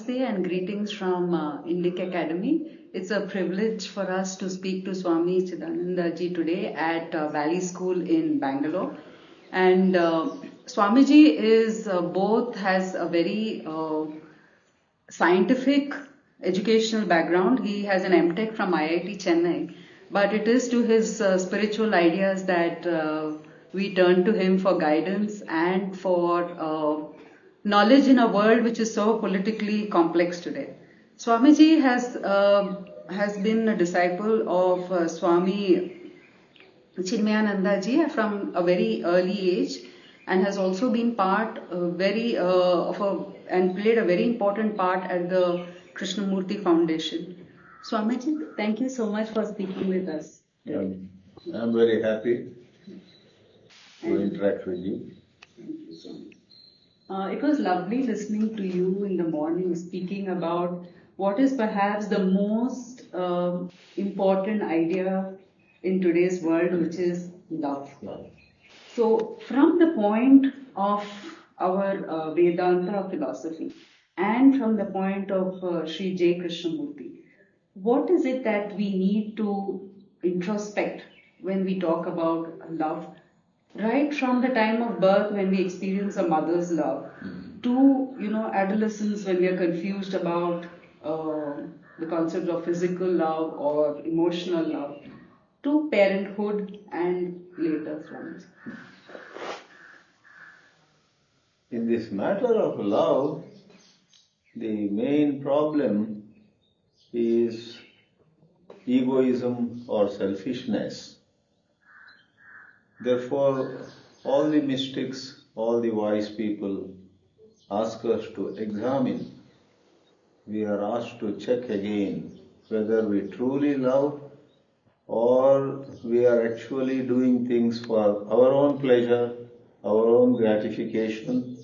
Namaste and greetings from Indic Academy. It's a privilege for us to speak to Swāmi Chidānandaji today at Valley School in Bangalore. And Swamiji is has a very scientific educational background. He has an MTech from IIT Chennai, but it is to his spiritual ideas that we turn to him for guidance and for knowledge in a world which is so politically complex today. Swamiji has been a disciple of Swāmi Chinmayānandaji from a very early age, and has also been part and played a very important part at the Krishnamurti Foundation. Swamiji, thank you so much for speaking with us. Yeah, I'm very happy to interact with you. Thank you so much. It was lovely listening to you in the morning speaking about what is perhaps the most important idea in today's world, which is love. So, from the point of our Vedanta philosophy and from the point of Sri J. Krishnamurti, what is it that we need to introspect when we talk about love? Right from the time of birth, when we experience a mother's love, to adolescence, when we are confused about the concept of physical love or emotional love, to parenthood and later friends. In this matter of love, the main problem is egoism or selfishness. Therefore, all the mystics, all the wise people ask us to examine. We are asked to check again whether we truly love or we are actually doing things for our own pleasure, our own gratification,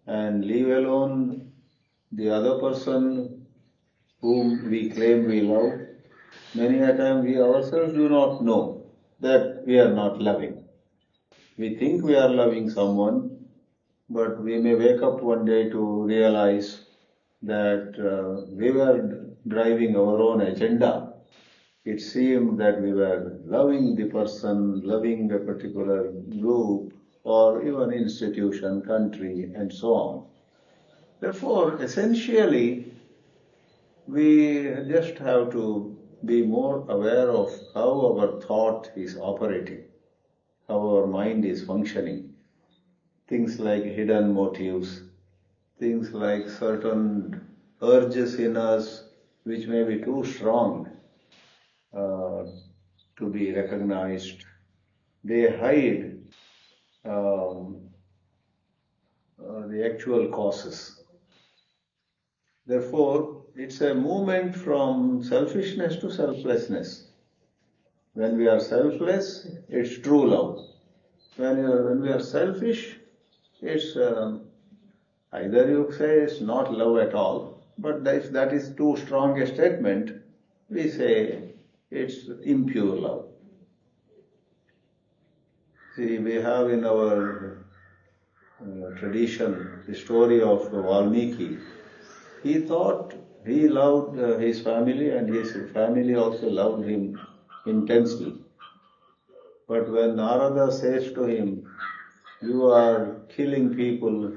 and leave alone the other person whom we claim we love. Many a time we ourselves do not know that we are not loving. We think we are loving someone, but we may wake up one day to realize that we were driving our own agenda. It seemed that we were loving the person, loving a particular group, or even institution, country, and so on. Therefore, essentially, we just have to be more aware of how our thought is operating, how our mind is functioning. Things like hidden motives, things like certain urges in us which may be too strong to be recognized. They hide the actual causes. Therefore, it's a movement from selfishness to selflessness. When we are selfless, it's true love. When we are selfish, it's either you say it's not love at all, but if that is too strong a statement, we say it's impure love. See, we have in our tradition the story of Valmiki. He thought he loved his family and his family also loved him intensely. But when Narada says to him, "You are killing people,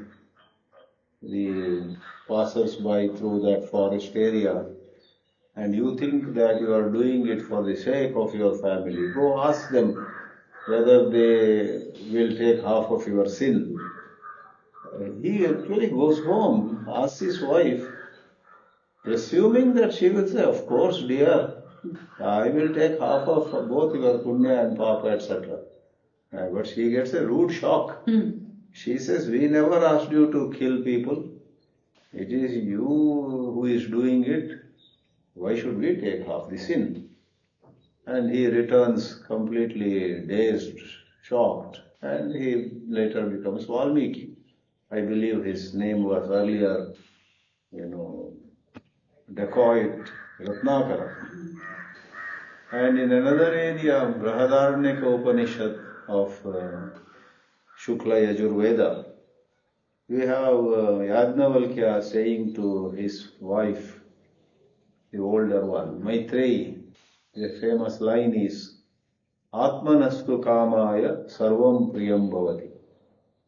the passers-by through that forest area, and you think that you are doing it for the sake of your family, go ask them whether they will take half of your sin." He actually goes home, asks his wife, presuming that she will say, "Of course, dear, I will take half of both your punya and papa, etc." But she gets a rude shock. She says, "We never asked you to kill people. It is you who is doing it. Why should we take half the sin?" And he returns completely dazed, shocked, and he later becomes Valmiki. I believe his name was earlier, dacoit Ratnakara. And in another area, Brahadaranyaka Upanishad of Shukla Yajurveda, We have Yajnavalkya saying to his wife, the older one, Maitreyi, the famous line is, Atmanastu kamaya sarvam priyam bhavati.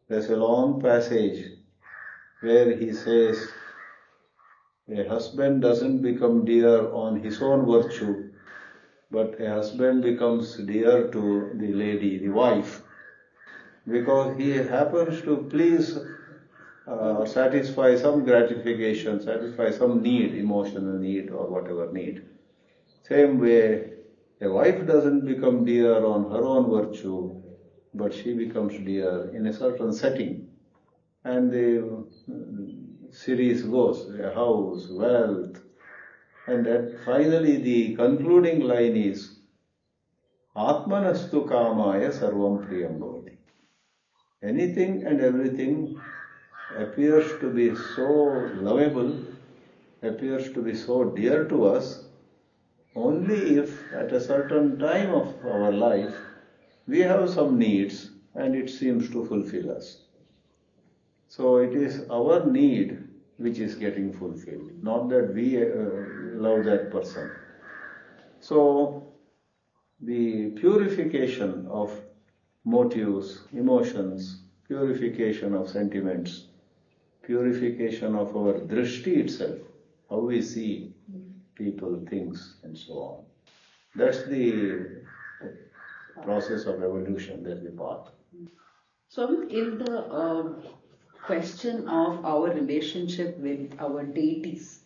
There's a long passage where he says, a husband doesn't become dear on his own virtue, but a husband becomes dear to the lady, the wife, because he happens to please satisfy some gratification, satisfy some need, emotional need or whatever need. Same way, a wife doesn't become dear on her own virtue, but she becomes dear in a certain setting. And the series goes, a house, wealth, and then finally the concluding line is, Atmanastu kamaya sarvam priyam bhavati. Anything and everything appears to be so lovable, appears to be so dear to us, only if at a certain time of our life we have some needs and it seems to fulfill us. So it is our need which is getting fulfilled, not that we love that person. So the purification of motives, emotions, purification of sentiments, purification of our drishti itself, how we see people, things, and so on. That's the process of evolution, that's the path. So, in the question of our relationship with our deities,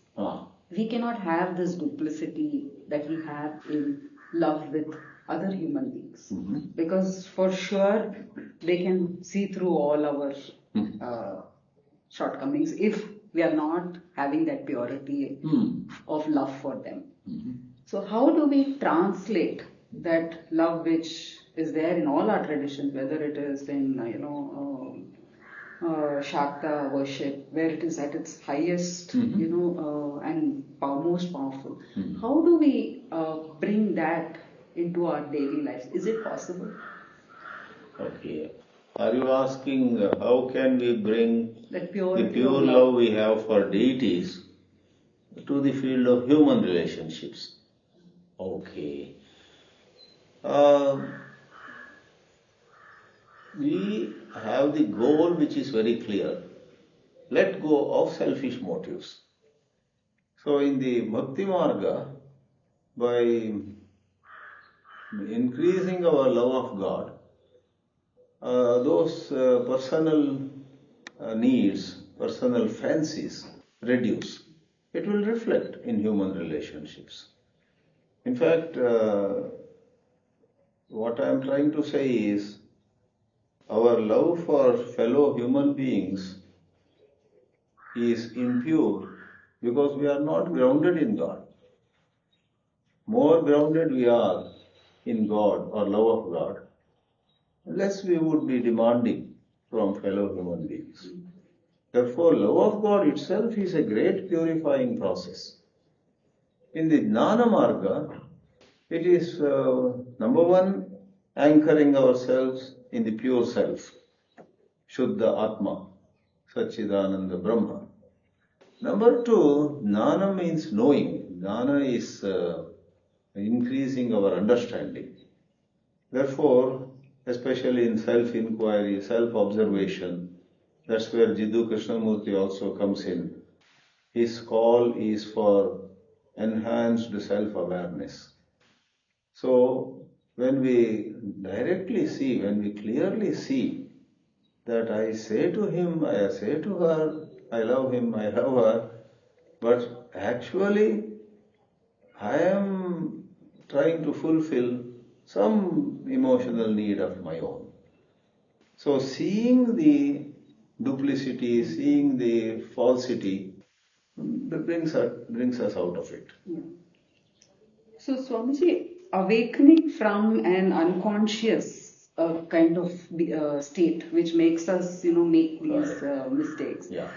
we cannot have this duplicity that we have in love with other human beings. Because for sure, they can see through all our shortcomings if we are not having that purity of love for them. So how do we translate that love which is there in all our traditions, whether it is in Shakta worship, where it is at its highest, and most powerful. How do we bring that into our daily lives? Is it possible? Okay. Are you asking how can we bring the pure love we have for deities to the field of human relationships? Okay. We have the goal which is very clear. Let go of selfish motives. So in the Bhakti Marga, by increasing our love of God, those personal needs, personal fancies reduce. It will reflect in human relationships. In fact, what I am trying to say is, our love for fellow human beings is impure because we are not grounded in God. More grounded we are in God or love of God, less we would be demanding from fellow human beings. Therefore, love of God itself is a great purifying process. In the Jnana Marga, it is number one, anchoring ourselves in the pure self, Shuddha Atma, Satchidananda Brahma. Number two, Jnana means knowing. Jnana is increasing our understanding. Therefore, especially in self-inquiry, self-observation, that's where Jiddu Krishnamurti also comes in. His call is for enhanced self-awareness. So, when we directly see, when we clearly see that I say to him, I say to her, I love him, I love her, but actually I am trying to fulfill some emotional need of my own. So seeing the duplicity, seeing the falsity, brings us out of it. Yeah. So Swamiji, awakening from an unconscious kind of state which makes us, make these mistakes. Yeah.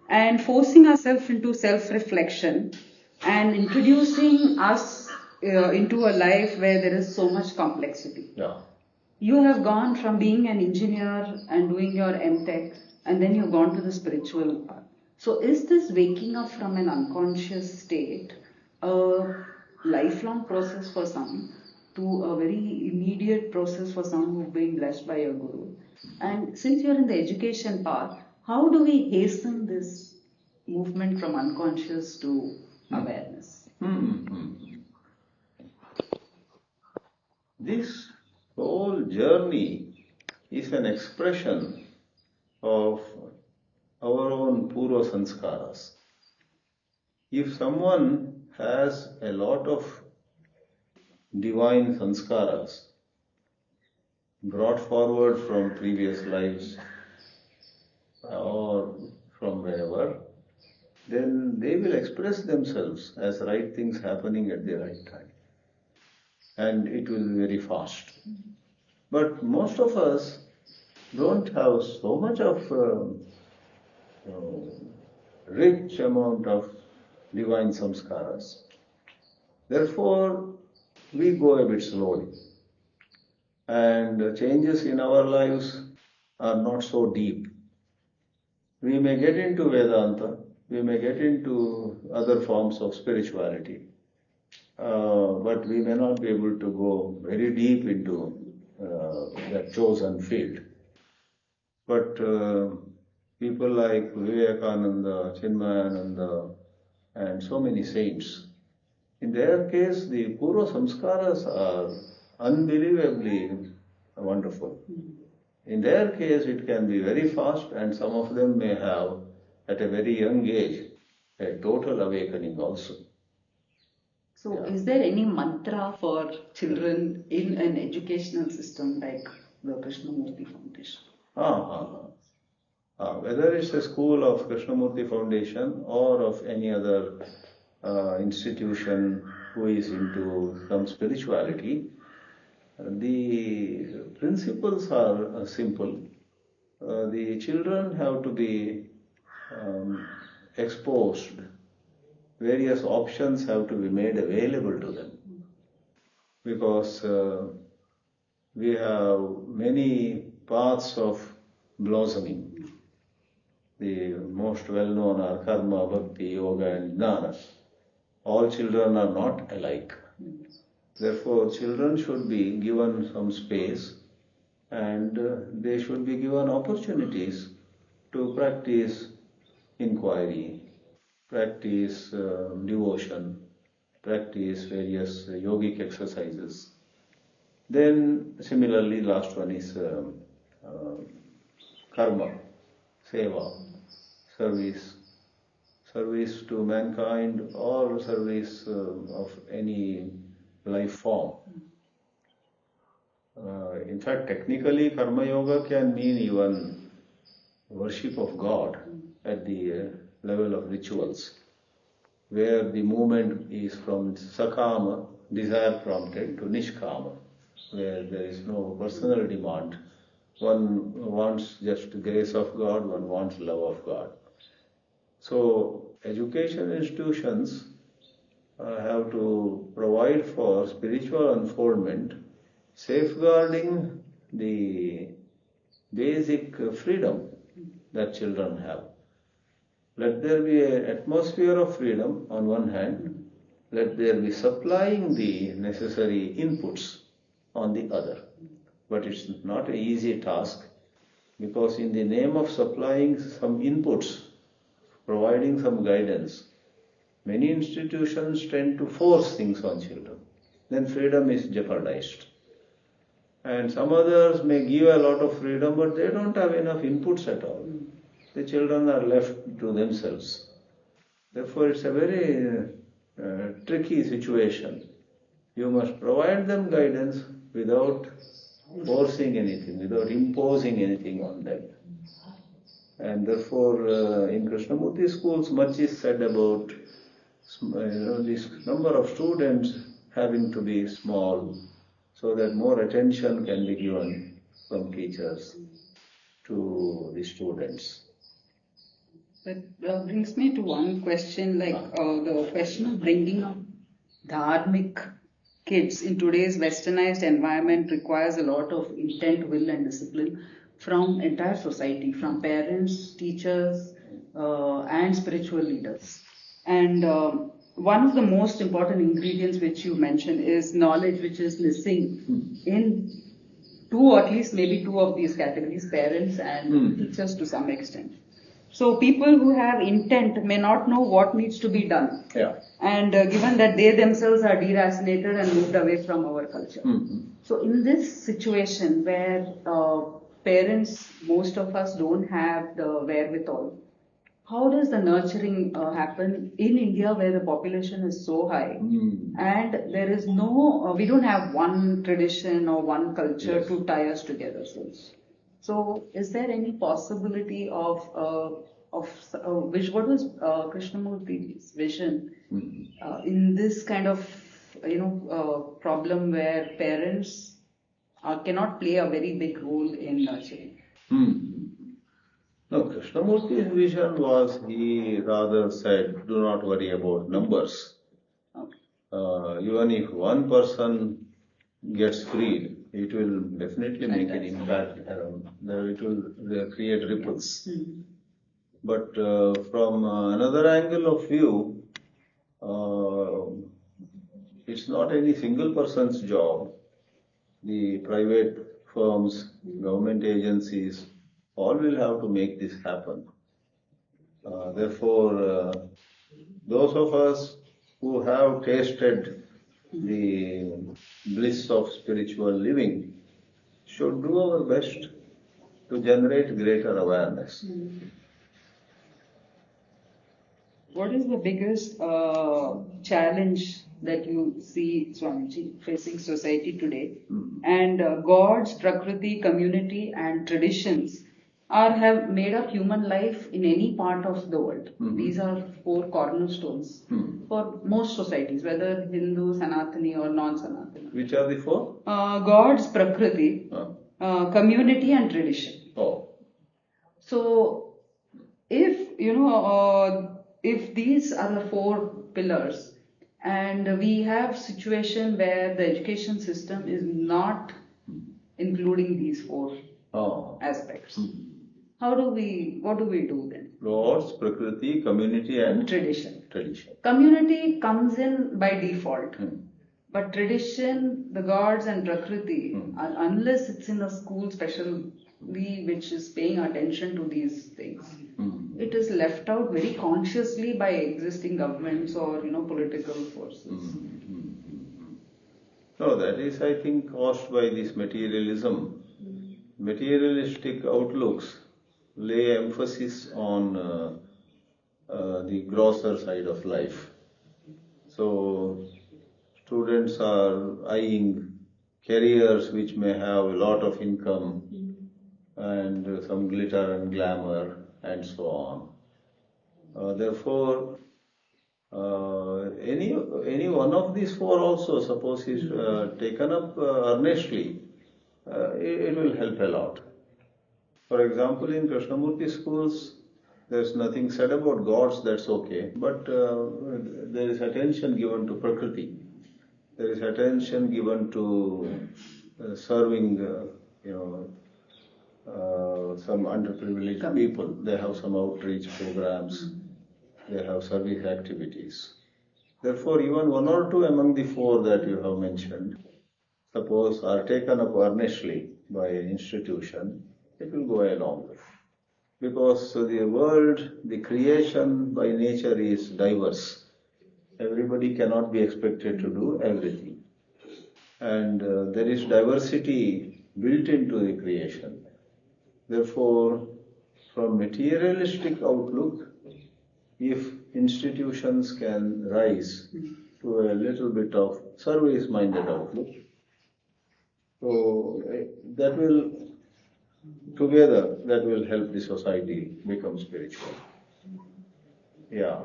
And forcing ourselves into self-reflection and introducing us into a life where there is so much complexity. Yeah. you have gone from being an engineer and doing your MTech, and then you've gone to the spiritual path. So is this waking up from an unconscious state a lifelong process for some, to a very immediate process for some who've been blessed by a guru? And since you're in the education path, how do we hasten this movement from unconscious to awareness? This whole journey is an expression of our own purva sanskaras. If someone has a lot of divine sanskaras brought forward from previous lives or from wherever, then they will express themselves as right things happening at the right time. And it will be very fast. But most of us don't have so much of rich amount of divine samskaras. Therefore, we go a bit slowly. And changes in our lives are not so deep. We may get into Vedanta, we may get into other forms of spirituality, but we may not be able to go very deep into that chosen field. But people like Vivekananda, Chinmayānanda, and so many saints, in their case, the Purva Samskaras are unbelievably wonderful. In their case, it can be very fast, and some of them may have, at a very young age, a total awakening also. So, is there any mantra for children in an educational system like the Krishnamurti Foundation? Whether it's a school of Krishnamurti Foundation or of any other institution who is into some spirituality, the principles are simple. The children have to be exposed. Various options have to be made available to them. Because we have many paths of blossoming. The most well-known are karma, bhakti, yoga and jnana. All children are not alike. Therefore, children should be given some space and they should be given opportunities to practice inquiry, practice devotion, practice various yogic exercises. Then, similarly, last one is karma, seva, service to mankind or service of any life form. In fact, technically, karma yoga can mean even worship of God at the level of rituals, where the movement is from sakama, desire prompted, to nishkama, where there is no personal demand. One wants just grace of God, one wants love of God. So, education institutions have to provide for spiritual unfoldment, safeguarding the basic freedom that children have. Let there be an atmosphere of freedom on one hand, let there be supplying the necessary inputs on the other. But it's not an easy task, because in the name of supplying some inputs, providing some guidance, many institutions tend to force things on children. Then freedom is jeopardized. And some others may give a lot of freedom, but they don't have enough inputs at all. The children are left to themselves. Therefore, it's a very tricky situation. You must provide them guidance without forcing anything, without imposing anything on them. And therefore, in Krishnamurti schools, much is said about this number of students having to be small, so that more attention can be given from teachers to the students. That brings me to one question, like the question of bringing up dharmic kids in today's westernized environment requires a lot of intent, will, and discipline from entire society, from parents, teachers, and spiritual leaders. And one of the most important ingredients which you mentioned is knowledge, which is missing in two, or at least maybe two of these categories, parents and teachers to some extent. So people who have intent may not know what needs to be done. Yeah. And given that they themselves are deracinated and moved away from our culture. So in this situation where parents, most of us don't have the wherewithal, how does the nurturing happen in India where the population is so high and there is no, we don't have one tradition or one culture to tie us together. So is there any possibility of what was Krishnamurti's vision in this kind of problem where parents cannot play a very big role in nurturing? No, Krishnamurti's vision was, he rather said, do not worry about numbers. Okay. Even if one person gets freed, it will definitely make an impact around. It will create ripples. But from another angle of view, it's not any single person's job. The private firms, government agencies, all will have to make this happen. Therefore, those of us who have tasted the bliss of spiritual living should do our best to generate greater awareness. What is the biggest challenge that you see, Swamiji, facing society today? And gods, Prakriti, community, and traditions have made up human life in any part of the world. These are four cornerstones for most societies, whether Hindu, Sanatani, or non-Sanatani. Which are the four? Gods, Prakriti, community, and tradition. Oh. So, if if these are the four pillars, and we have situation where the education system is not including these four aspects, what do we do then? Gods, Prakriti, community, and tradition. Tradition. Community comes in by default. But tradition, the gods and Prakriti, unless it's in a school specially which is paying attention to these things, it is left out very consciously by existing governments or political forces. No, that is, I think, caused by this materialism. Materialistic outlooks lay emphasis on the grosser side of life. So students are eyeing careers which may have a lot of income and some glitter and glamour and so on. Therefore, any one of these four also, suppose is taken up earnestly, it will help a lot. For example, in Krishnamurti schools, there's nothing said about gods, that's okay, but there is attention given to Prakriti. There is attention given to serving, some underprivileged people. They have some outreach programs, they have service activities. Therefore, even one or two among the four that you have mentioned, suppose are taken up earnestly by an institution, it will go a long way. Because the world, the creation by nature is diverse. Everybody cannot be expected to do everything. And there is diversity built into the creation. Therefore, from materialistic outlook, if institutions can rise to a little bit of service-minded outlook, so that will help the society become spiritual. Yeah.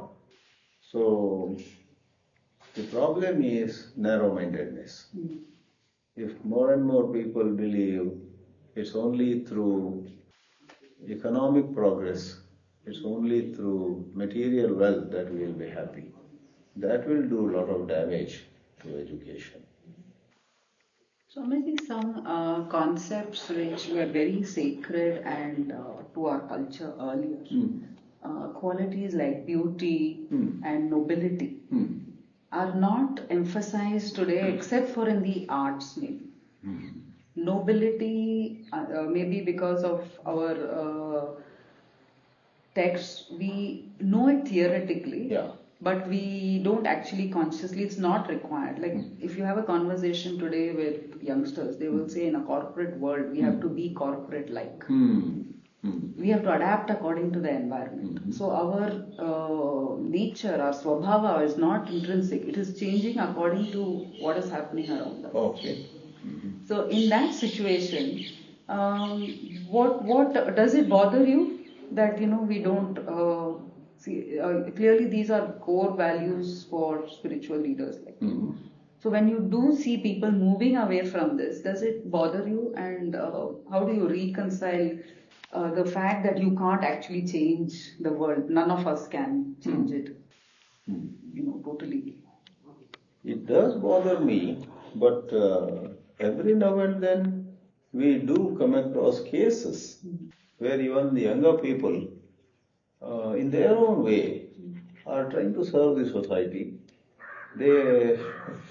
So the problem is narrow-mindedness. If more and more people believe it's only through economic progress, it's only through material wealth that we will be happy, that will do a lot of damage to education. So maybe some concepts which were very sacred and to our culture earlier. Qualities like beauty and nobility are not emphasized today except for in the arts maybe. Nobility, maybe because of our texts, we know it theoretically, but we don't actually consciously, it's not required. Like if you have a conversation today with youngsters, they will say in a corporate world, we have to be corporate-like. We have to adapt according to the environment. So our nature, our swabhava is not intrinsic. It is changing according to what is happening around us. Okay. So in that situation, what does it bother you that we don't see? Clearly, these are core values for spiritual leaders. So when you do see people moving away from this, does it bother you? And how do you reconcile the fact that you can't actually change the world? None of us can change it, totally. It does bother me, but every now and then we do come across cases where even the younger people, in their own way, are trying to serve the society. They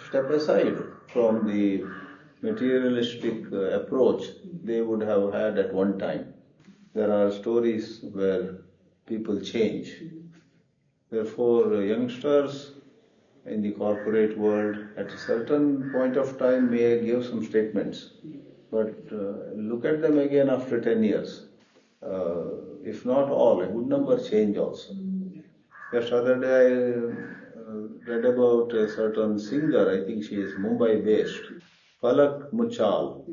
step aside from the materialistic approach they would have had at one time. There are stories where people change. Therefore, youngsters in the corporate world at a certain point of time may give some statements, but look at them again after 10 years. If not all, a good number change also. Just other day I read about a certain singer, I think she is Mumbai based, Palak Muchal.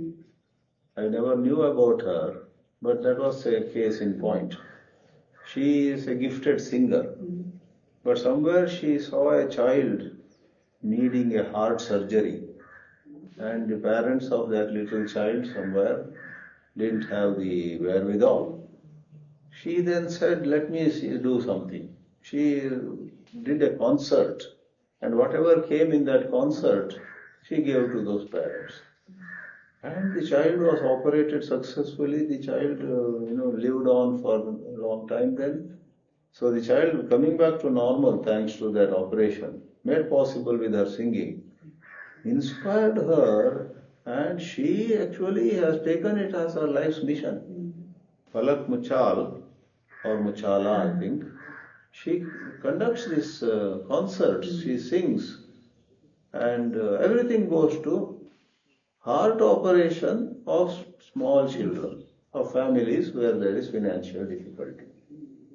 I never knew about her, but that was a case in point. She is a gifted singer, but somewhere she saw a child needing a heart surgery, and the parents of that little child somewhere didn't have the wherewithal. She then said, let me do something. She did a concert, and whatever came in that concert, she gave to those parents. And the child was operated successfully. The child, lived on for a long time then. So the child coming back to normal thanks to that operation, made possible with her singing, inspired her, and she actually has taken it as her life's mission. Palak Muchal, or Muchala I think, she conducts these concerts, she sings, and everything goes to heart operation of small children, of families where there is financial difficulty.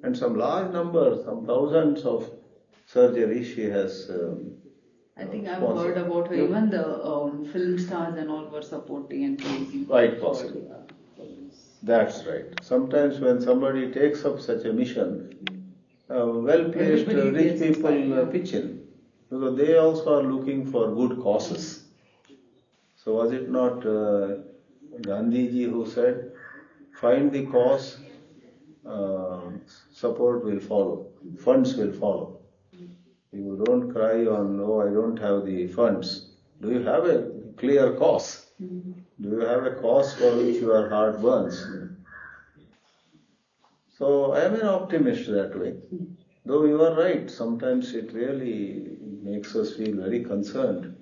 And some large numbers, some thousands of surgeries she has I think I've heard about her. Even the film stars and all were supporting and praising. Quite possible. That's right. Sometimes when somebody takes up such a mission, well-placed rich people pitch in, because they also are looking for good causes. So was it not Gandhiji who said, find the cause, support will follow, funds will follow. You don't cry on, oh, I don't have the funds. Do you have a clear cause? Do you have a cause for which your heart burns? So I am an optimist that way. Though you are right, sometimes it really makes us feel very concerned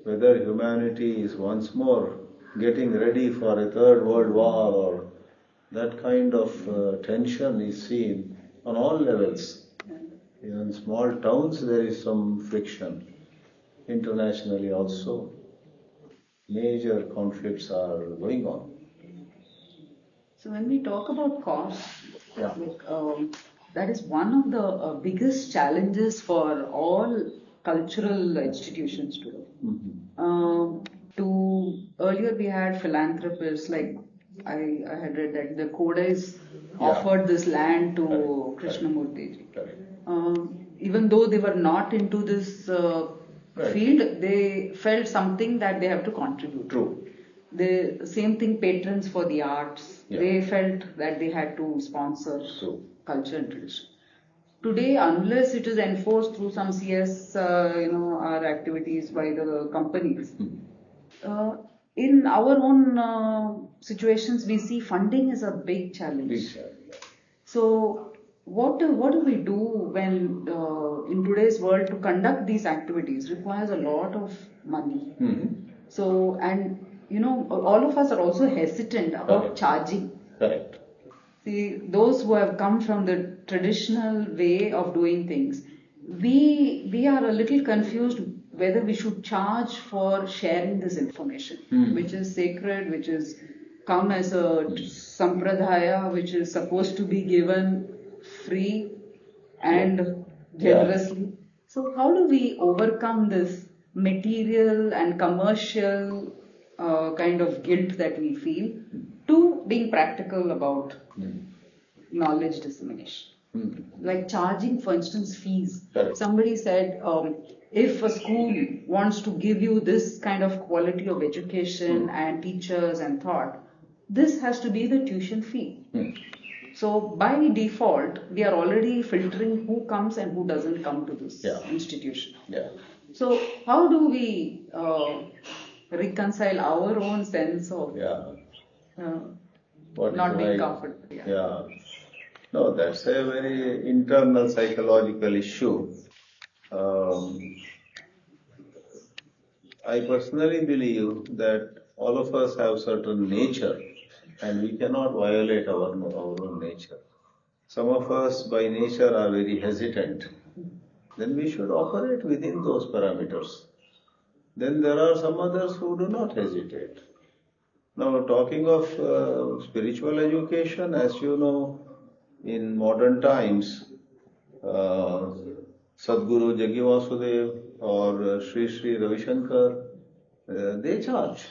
whether humanity is once more getting ready for a third world war, or that kind of tension is seen on all levels. In small towns there is some friction. Internationally also, major conflicts are going on. So when we talk about cost, that is one of the biggest challenges for all cultural institutions today. Earlier we had philanthropists, like I had read that the Kodais offered this land to Krishnamurti. Even though they were not into this field, they felt something that they have to contribute. True. The same thing, patrons for the arts, they felt that they had to sponsor culture and tradition. Today, unless it is enforced through some CSR activities by the companies, in our own situations, we see funding is a big challenge. So, what do we do when in today's world to conduct these activities requires a lot of money. So, and all of us are also hesitant about charging. Correct. See, those who have come from the traditional way of doing things, we are a little confused whether we should charge for sharing this information, which is sacred, which is come as a sampradaya, which is supposed to be given free and generously. So how do we overcome this material and commercial kind of guilt that we feel to being practical about knowledge dissemination? Like charging, for instance, fees. Correct. Somebody said, if a school wants to give you this kind of quality of education and teachers and thought, this has to be the tuition fee. So by default, we are already filtering who comes and who doesn't come to this institution. So how do we reconcile our own sense of not being comfortable? No, that's a very internal psychological issue. I personally believe that all of us have certain nature and we cannot violate our own nature. Some of us by nature are very hesitant. Then we should operate within those parameters. Then there are some others who do not hesitate. Now, talking of spiritual education, as you know, in modern times, Sadguru Jaggi Vasudev or Sri Sri Ravi Shankar, they charge.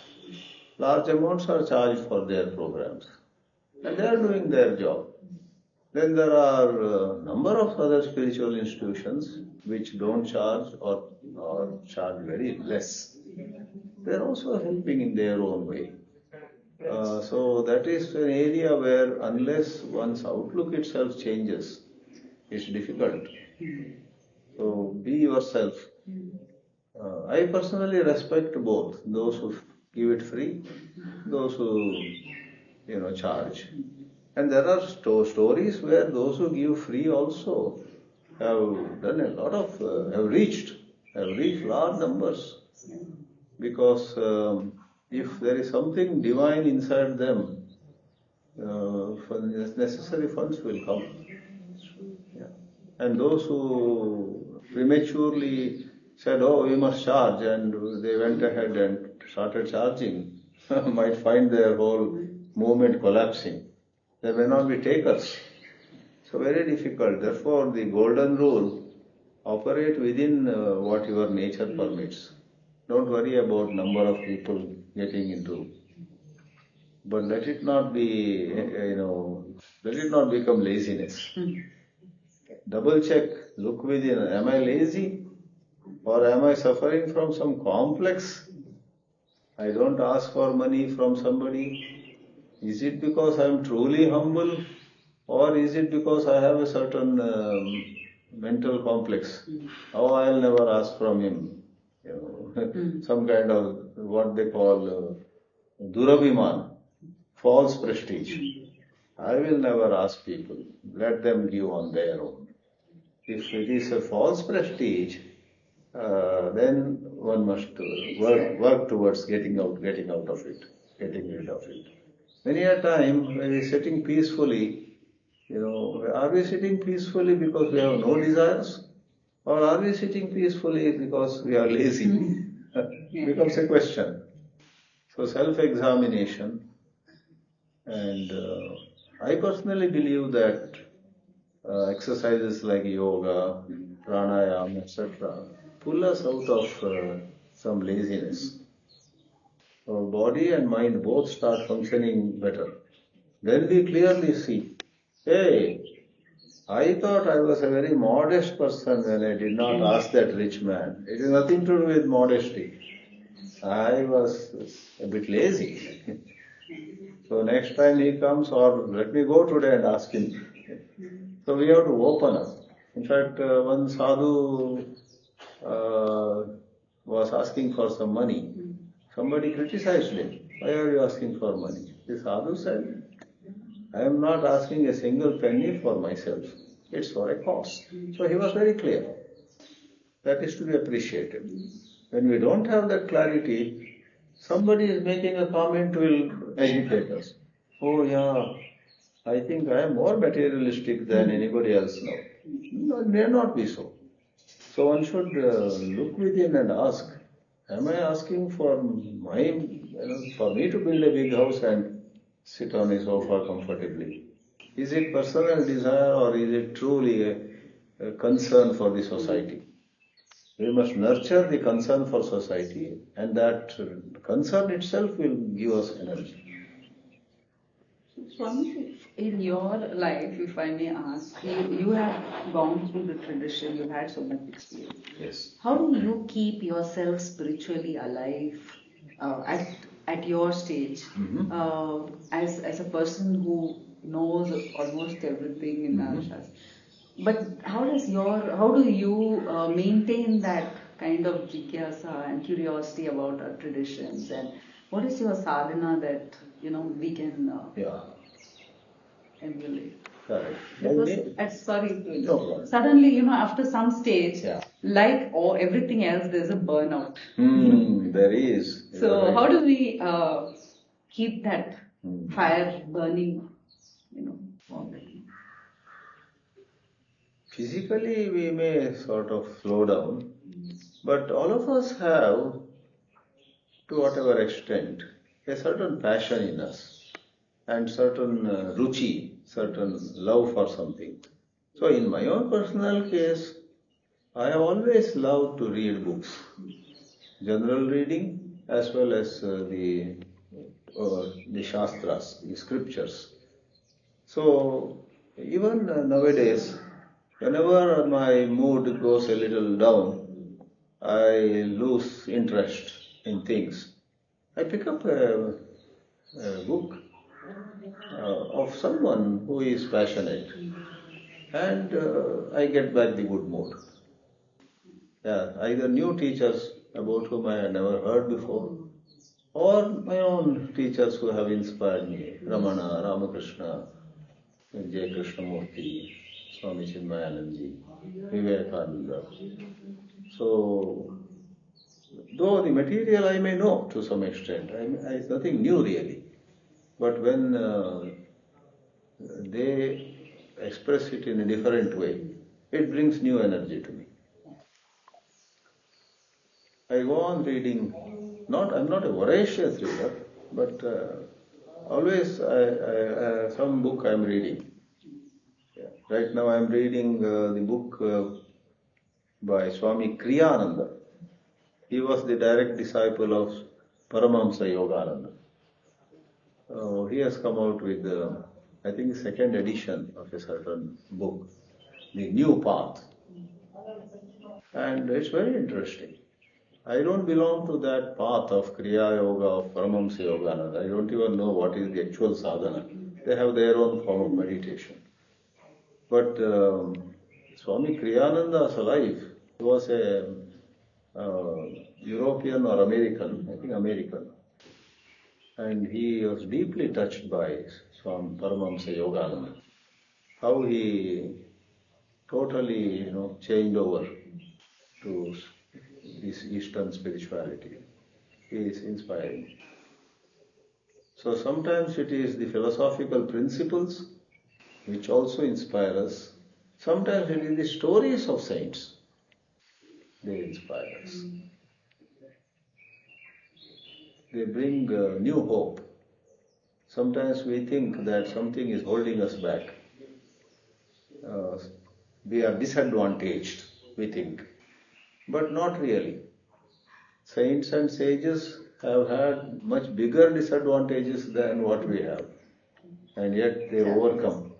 Large amounts are charged for their programs. And they are doing their job. Then there are a number of other spiritual institutions which don't charge or charge very less. They are also helping in their own way. So that is an area where unless one's outlook itself changes, it's difficult. So be yourself. I personally respect both, those who give it free, those who charge. And there are stories where those who give free also have done a lot of, have reached large numbers. Because if there is something divine inside them, necessary funds will come. And those who prematurely said, oh, we must charge, and they went ahead and started charging, might find their whole movement collapsing. They may not be takers. So very difficult. Therefore, the golden rule, operate within what your nature permits. Don't worry about number of people getting into. But let it not be, let it not become laziness. Double check, look within. Am I lazy? Or am I suffering from some complex? I don't ask for money from somebody. Is it because I am truly humble? Or is it because I have a certain mental complex? Oh, I'll never ask from him. Some kind of what they call durabhiman, false prestige. I will never ask people. Let them give on their own. If it is a false prestige, then one must work towards getting out of it, getting rid of it. Many a time when we are sitting peacefully, are we sitting peacefully because we have no desires? Or are we sitting peacefully because we are lazy? Becomes a question. So self-examination, and I personally believe that exercises like yoga, pranayama, etc. pull us out of some laziness. Our body and mind both start functioning better. Then we clearly see, hey, I thought I was a very modest person when I did not ask that rich man. It has nothing to do with modesty. I was a bit lazy. So next time he comes, or let me go today and ask him. So we have to open up. In fact, one sadhu was asking for some money Somebody criticized him. Why are you asking for money? The sadhu said, I am not asking a single penny for myself. It's for a cause. So he was very clear. That is to be appreciated. When we don't have that clarity, somebody is making a comment will agitate us. Oh yeah, I think I am more materialistic than anybody else now. No, it may not be so. So one should look within and ask, am I asking for for me to build a big house and sit on a sofa comfortably? Is it personal desire or is it truly a concern for the society? We must nurture the concern for society, and that concern itself will give us energy. Swami, in your life, if I may ask, you have gone through the tradition, you had so much experience. Yes. How do you keep yourself spiritually alive at your stage, as a person who knows almost everything in our Shastra? But how do you maintain that kind of jigyasa and curiosity about our traditions, and what is your sadhana that we can emulate? Correct. Because sorry, No problem. suddenly after some stage, like everything else, there's a burnout. There is. So how do we keep that fire burning? Physically, we may sort of slow down, but all of us have, to whatever extent, a certain passion in us and certain ruchi, certain love for something. So, in my own personal case, I have always loved to read books, general reading as well as the Shastras, the scriptures. So, even nowadays, whenever my mood goes a little down, I lose interest in things. I pick up a book of someone who is passionate, and I get back the good mood. Either new teachers about whom I had never heard before, or my own teachers who have inspired me, Ramana, Ramakrishna, Krishnamurti, Swāmi Chinmayānandaji, Vivekananda. So, though the material I may know to some extent, it's nothing new really. But when they express it in a different way, it brings new energy to me. I go on reading. I'm not a voracious reader, but always some book I am reading. Right now I am reading the book by Swāmi Chidānanda. He was the direct disciple of Paramahamsa Yogananda. He has come out with, I think, the second edition of a certain book, The New Path. And it's very interesting. I don't belong to that path of Kriya Yoga of Paramahamsa Yogananda. I don't even know what is the actual sadhana. They have their own form of meditation. But Swāmi Chidānanda's life was a European or American, I think American. And he was deeply touched by Swami Paramahamsa Yogananda. How he totally, changed over to this Eastern spirituality is inspiring. So sometimes it is the philosophical principles which also inspire us. Sometimes it is the stories of saints. They inspire us. They bring new hope. Sometimes we think that something is holding us back. We are disadvantaged, we think. But not really. Saints and sages have had much bigger disadvantages than what we have. And yet they overcome.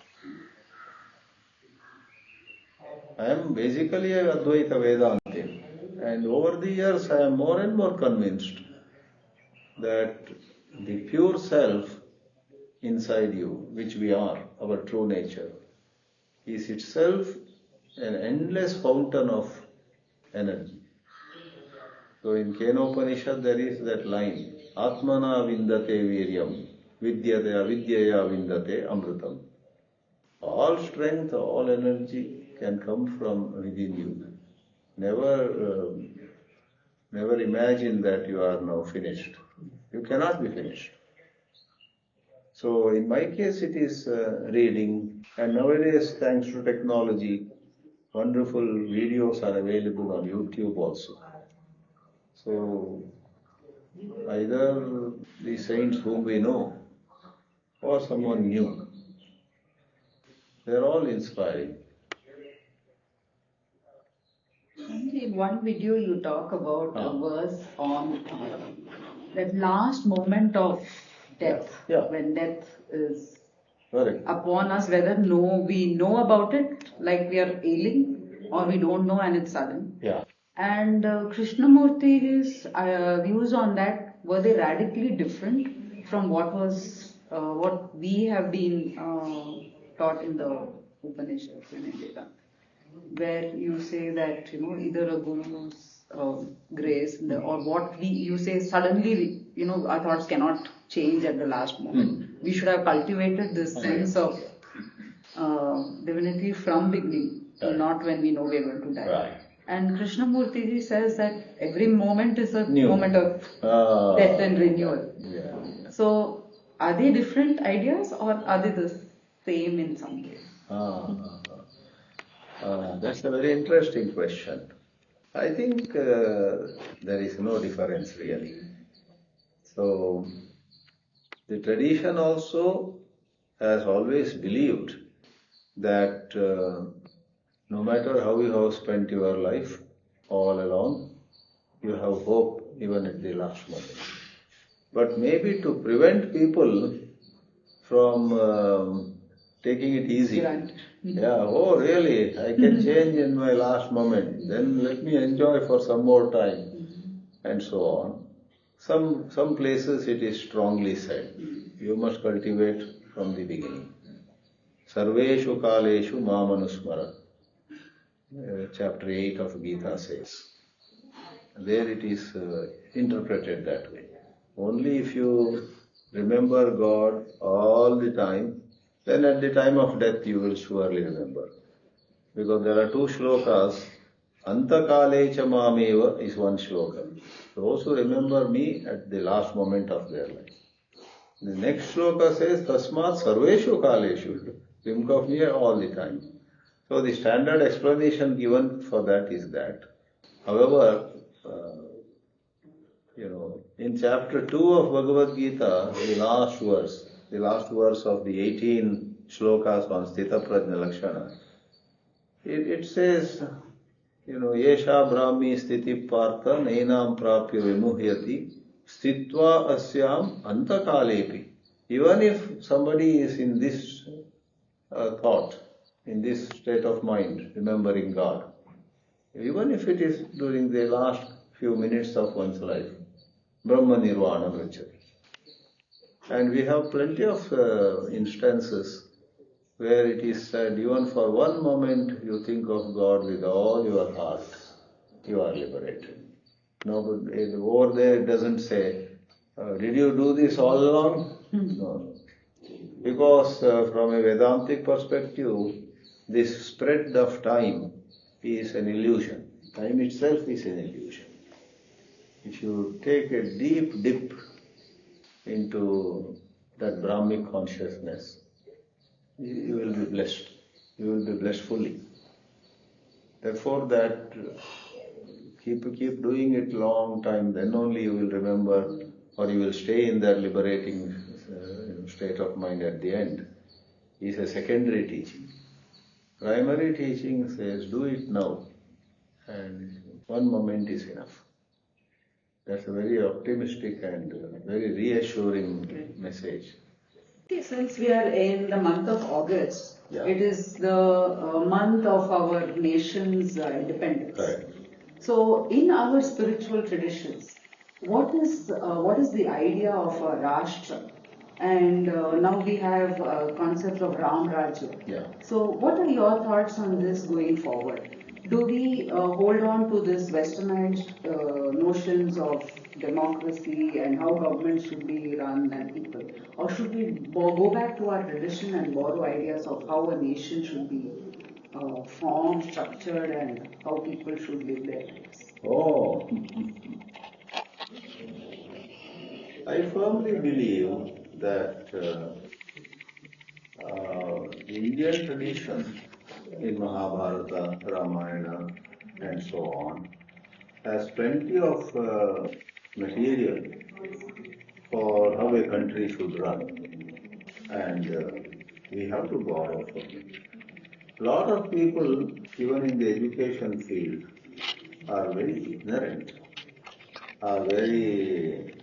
I am basically a Advaita Vedantin. And over the years I am more and more convinced that the pure self inside you, which we are, our true nature, is itself an endless fountain of energy. So in Kenopanishad there is that line, Atmana vindate viryam, vidyaya vindate amrutam. All strength, all energy can come from within you. Never imagine that you are now finished. You cannot be finished. So in my case it is reading, and nowadays thanks to technology, wonderful videos are available on YouTube also. So either the saints whom we know or someone new, they are all inspiring. In one video you talk about a verse on that last moment of death, when death is upon us, whether we know about it, like we are ailing, or we don't know and it's sudden. And Krishnamurti's views on that, were they radically different from what we have been taught in the Upanishads in India? Where you say that either a guru's grace or what you say suddenly our thoughts cannot change at the last moment. We should have cultivated this sense of divinity from beginning, not when we know we are going to die. And Krishnamurti says that every moment is a moment of death and renewal. So are they different ideas or are they the same in some ways? That's a very interesting question. I think there is no difference really. So the tradition also has always believed that no matter how you have spent your life all along, you have hope even at the last moment. But maybe to prevent people from taking it easy. Really, I can change in my last moment, then let me enjoy for some more time, and so on. Some places it is strongly said, you must cultivate from the beginning. Sarveshu kaleshu mamanusmara, chapter 8 of Gita says. There it is interpreted that way. Only if you remember God all the time, then at the time of death you will surely remember. Because there are two shlokas. Antakalecha mameva is one shloka. Those who remember me at the last moment of their life. The next shloka says, Tasmat sarveshu kaleshu. Think of me all the time. So the standard explanation given for that is that. However, in chapter 2 of Bhagavad Gita, the last verse of the 18 shlokas on Sthita Prajna Lakshana, it says, Yesha Brahmi Sthiti Partha Nainam Prapya Vimuhyati Sthitva Asyam Antakalepi. Even if somebody is in this thought, in this state of mind, remembering God, even if it is during the last few minutes of one's life, Brahma Nirvana Gacchati. And we have plenty of instances where it is said, even for one moment you think of God with all your heart, you are liberated. No, but over there it doesn't say, did you do this all along? No. Because from a Vedantic perspective, this spread of time is an illusion. Time itself is an illusion. If you take a deep dip into that Brahmic consciousness, you will be blessed. You will be blessed fully. Therefore, that keep doing it long time, then only you will remember, or you will stay in that liberating state of mind at the end. Is a secondary teaching. Primary teaching says, do it now, and one moment is enough. That's a very optimistic and very reassuring message. Since we are in the month of August, it is the month of our nation's independence. Right. So, in our spiritual traditions, what is the idea of a Rashtra? And now we have concept of Ram Rajya. So, what are your thoughts on this going forward? do we hold on to this westernized notions of democracy and how government should be run and people? Or should we go back to our tradition and borrow ideas of how a nation should be formed, structured, and how people should live their lives? Oh, I firmly believe that the Indian tradition in Mahabharata, Ramayana, and so on has plenty of material for how a country should run, and we have to borrow from it. A lot of people, even in the education field, are very ignorant, are very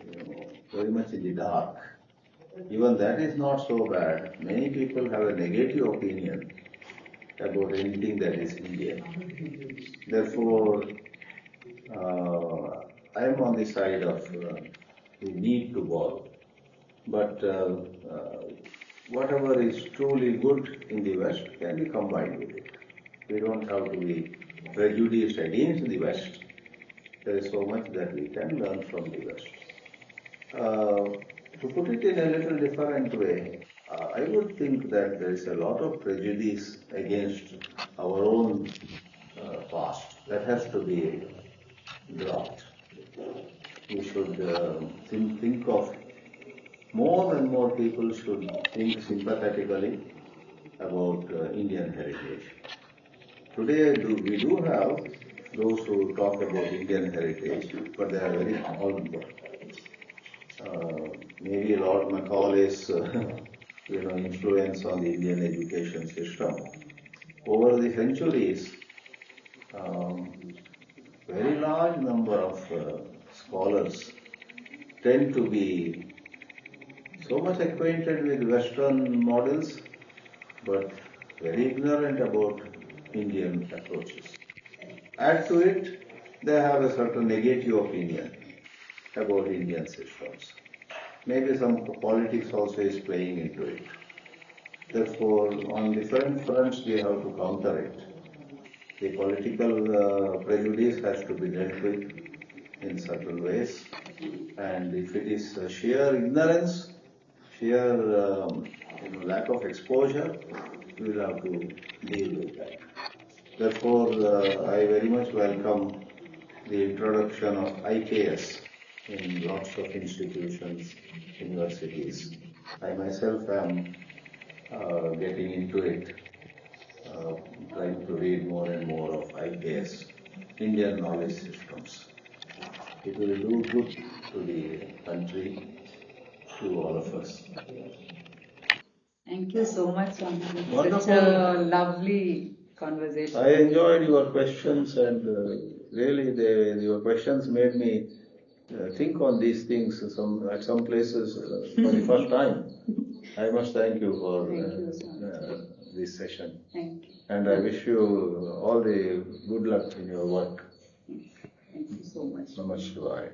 much in the dark. Even that is not so bad. Many people have a negative opinion about anything that is Indian. Therefore, I am on the side of the need to borrow. But whatever is truly good in the West can be combined with it. We don't have to be prejudiced against the West. There is so much that we can learn from the West. To put it in a little different way, I would think that there is a lot of prejudice against our own past that has to be dropped. We should think of more and more people should think sympathetically about Indian heritage. Today we do have those who talk about Indian heritage, but they are very small number. Maybe Lord Macaulay's influence on the Indian education system. Over the centuries, very large number of scholars tend to be so much acquainted with Western models, but very ignorant about Indian approaches. Add to it, they have a certain negative opinion about Indian systems. Maybe some politics also is playing into it. Therefore, on different fronts, we have to counter it. The political prejudice has to be dealt with in certain ways, and if it is sheer ignorance, sheer lack of exposure, we will have to deal with that. Therefore, I very much welcome the introduction of IKS in lots of institutions, universities. I myself am getting into it, trying to read more and more of IKS, Indian knowledge systems. It will do good to the country, to all of us. Thank you so much, Swami. Wonderful. Such a lovely conversation. I enjoyed your questions, and really your questions made me think on these things at some places for the first time. I must thank you for this session. Thank you. And I wish you all the good luck in your work. Thank you so much. Namaskar.